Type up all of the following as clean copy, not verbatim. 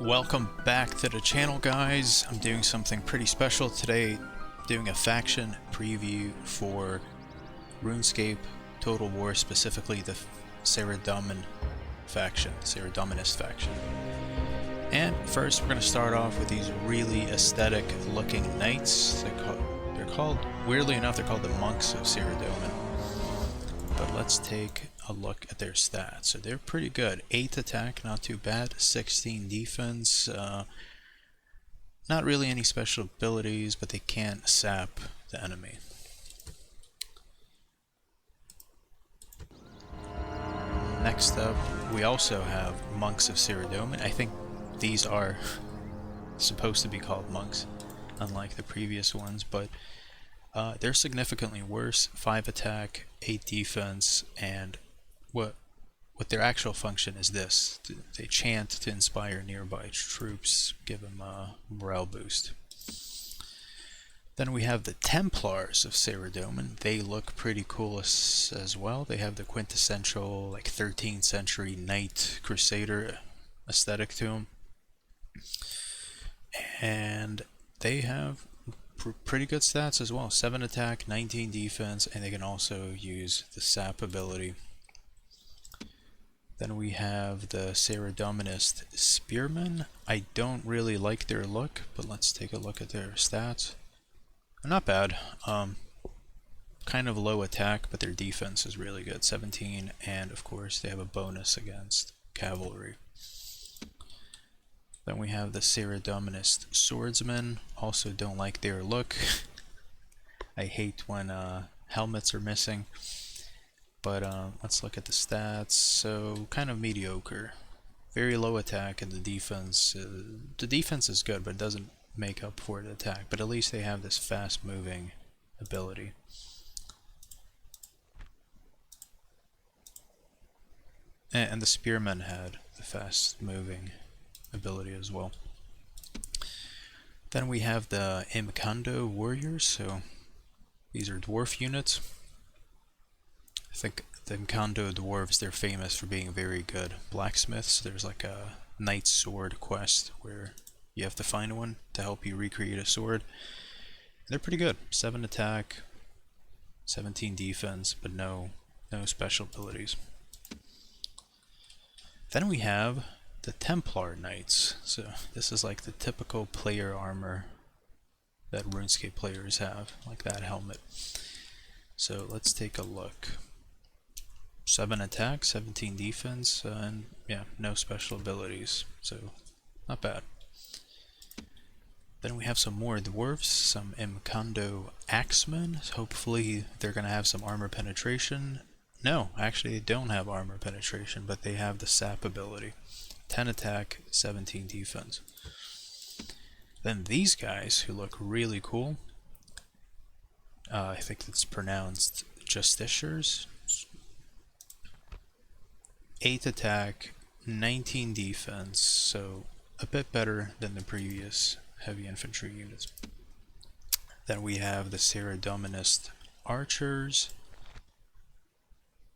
Welcome back to the channel, guys. I'm doing something pretty special today, doing a faction preview for Runescape Total War, specifically the Saradominist faction. And first we're going to start off with these really aesthetic looking knights. They're called, weirdly enough, they're called the monks of Saradomin. But let's take a look at their stats. So they're pretty good. 8 attack, not too bad. 16 defense. Not really any special abilities, but they can sap the enemy. Next up, we also have monks of Saradomin. I think these are supposed to be called monks, unlike the previous ones, but they're significantly worse. 5 attack, 8 defense, and what their actual function is this. They chant to inspire nearby troops, give them a morale boost. Then we have the Templars of Saradomin. They look pretty cool as well. They have the quintessential like 13th century knight crusader aesthetic to them. And they have pretty good stats as well. 7 attack, 19 defense, and they can also use the sap ability. Then we have the Saradominist Spearmen. I don't really like their look, but let's take a look at their stats. Not bad. Kind of low attack, but their defense is really good. 17, and of course they have a bonus against cavalry. Then we have the Saradominist Swordsmen. Also don't like their look. I hate when helmets are missing. But let's look at the stats. So kind of mediocre. Very low attack, and the defense is good, but it doesn't make up for the attack. But at least they have this fast moving ability. And the Spearmen had the fast moving ability as well. Then we have the Imkando Warriors. So these are dwarf units. I think the Imkando dwarves, they're famous for being very good blacksmiths. There's like a knight sword quest where you have to find one to help you recreate a sword. They're pretty good. 7 attack, 17 defense, but no special abilities. Then we have the Templar Knights. So this is like the typical player armor that RuneScape players have, like that helmet. So let's take a look. 7 attack, 17 defense, and yeah, no special abilities, so not bad. Then we have some more dwarves, some Imkando Axemen. Hopefully they're going to have some armor penetration. No, actually they don't have armor penetration, but they have the sap ability. 10 attack, 17 defense. Then these guys, who look really cool. I think it's pronounced Justiciars. 8 attack, 19 defense, so a bit better than the previous heavy infantry units. Then we have the Saradominist Archers.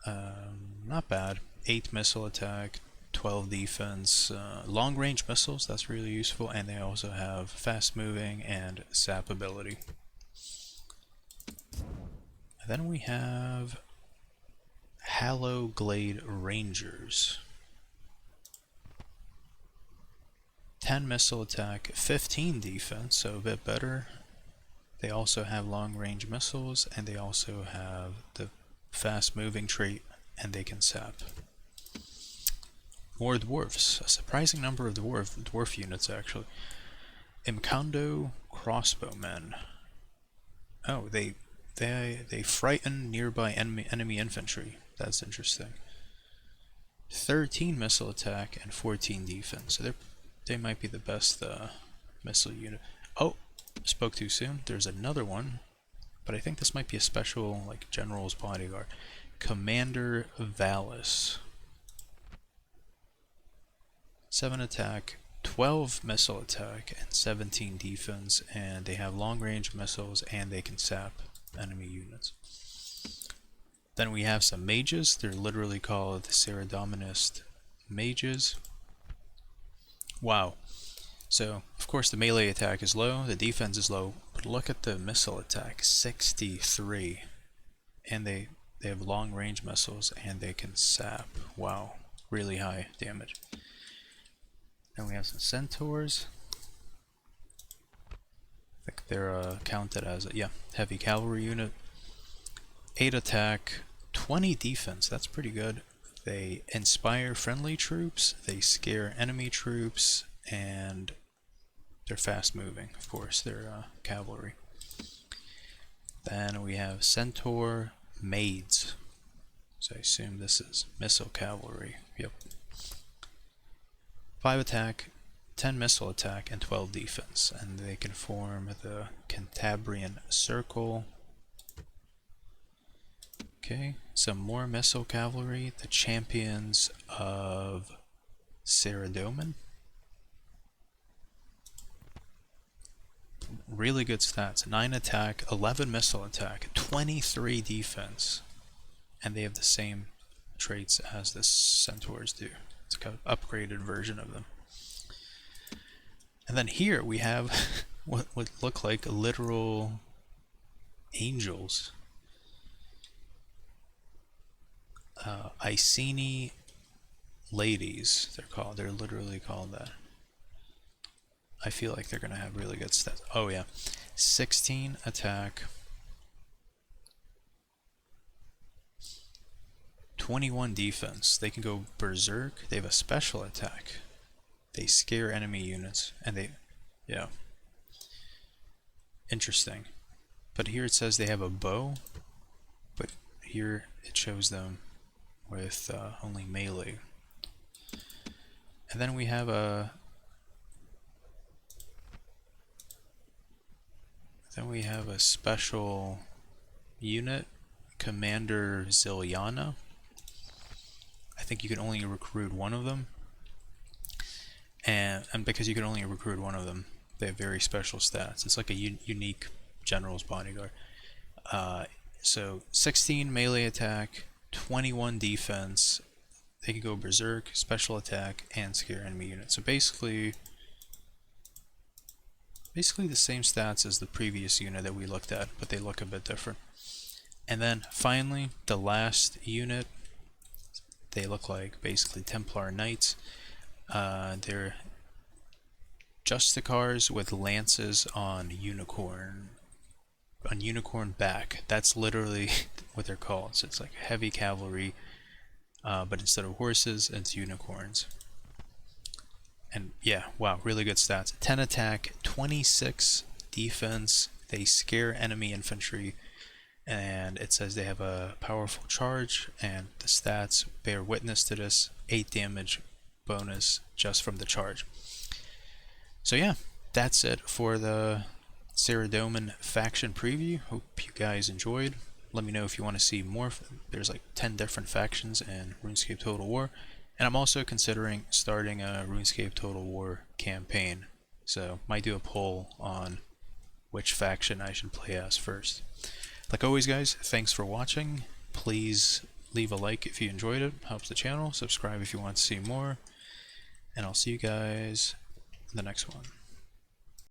Not bad. 8 missile attack, 12 defense, long range missiles, that's really useful, and they also have fast moving and sap ability. And then we have Hallow Glade Rangers. 10 missile attack, 15 defense, so a bit better. They also have long range missiles, and they also have the fast moving trait, and they can sap. More dwarfs, a surprising number of dwarf units actually. Imkando Crossbowmen. Oh, they frighten nearby enemy infantry. That's interesting. 13 missile attack and 14 defense. So they might be the best missile unit. Oh, spoke too soon. There's another one, but I think this might be a special like general's bodyguard. Commander Valis. 7 attack, 12 missile attack, and 17 defense, and they have long range missiles and they can sap enemy units. Then we have some mages. They're literally called Saradominist mages. Wow. So, of course, the melee attack is low, the defense is low, but look at the missile attack, 63. And they have long range missiles and they can sap. Wow, really high damage. Then we have some centaurs. I think they're counted as a heavy cavalry unit. 8 attack, 20 defense, that's pretty good. They inspire friendly troops, they scare enemy troops, and they're fast moving, of course, they're cavalry. Then we have centaur maids. So I assume this is missile cavalry. Yep. 5 attack, 10 missile attack, and 12 defense. And they can form the Cantabrian Circle. Okay, some more missile cavalry. The champions of Saradomin. Really good stats. 9 attack, 11 missile attack, 23 defense. And they have the same traits as the centaurs do. It's like an upgraded version of them. And then here we have what would look like literal angels. Iceni ladies, they're called. They're literally called that. I feel like they're going to have really good stats. Oh yeah. 16 attack. 21 defense. They can go berserk. They have a special attack. They scare enemy units. And they... yeah. Interesting. But here it says they have a bow. But here it shows them with only melee. And then we have a... then we have a special unit, Commander Ziliana. I think you can only recruit one of them. And because you can only recruit one of them, they have very special stats. It's like a unique general's bodyguard. So 16 melee attack, 21 defense. They can go berserk, special attack, and scare enemy units. So basically the same stats as the previous unit that we looked at, but they look a bit different. And then finally, the last unit, they look like basically Templar Knights. They're Justicars with lances on unicorn back. That's literally what they're called. So it's like heavy cavalry, but instead of horses, it's unicorns. And yeah, wow, really good stats. 10 attack, 26 defense. They scare enemy infantry, and it says they have a powerful charge, and the stats bear witness to this. 8 damage bonus just from the charge. So yeah, that's it for the Saradomin faction preview. Hope you guys enjoyed. Let me know if you want to see more. There's like 10 different factions in RuneScape Total War. And I'm also considering starting a RuneScape Total War campaign. So might do a poll on which faction I should play as first. Like always guys, thanks for watching. Please leave a like if you enjoyed it. Helps the channel. Subscribe if you want to see more. And I'll see you guys in the next one.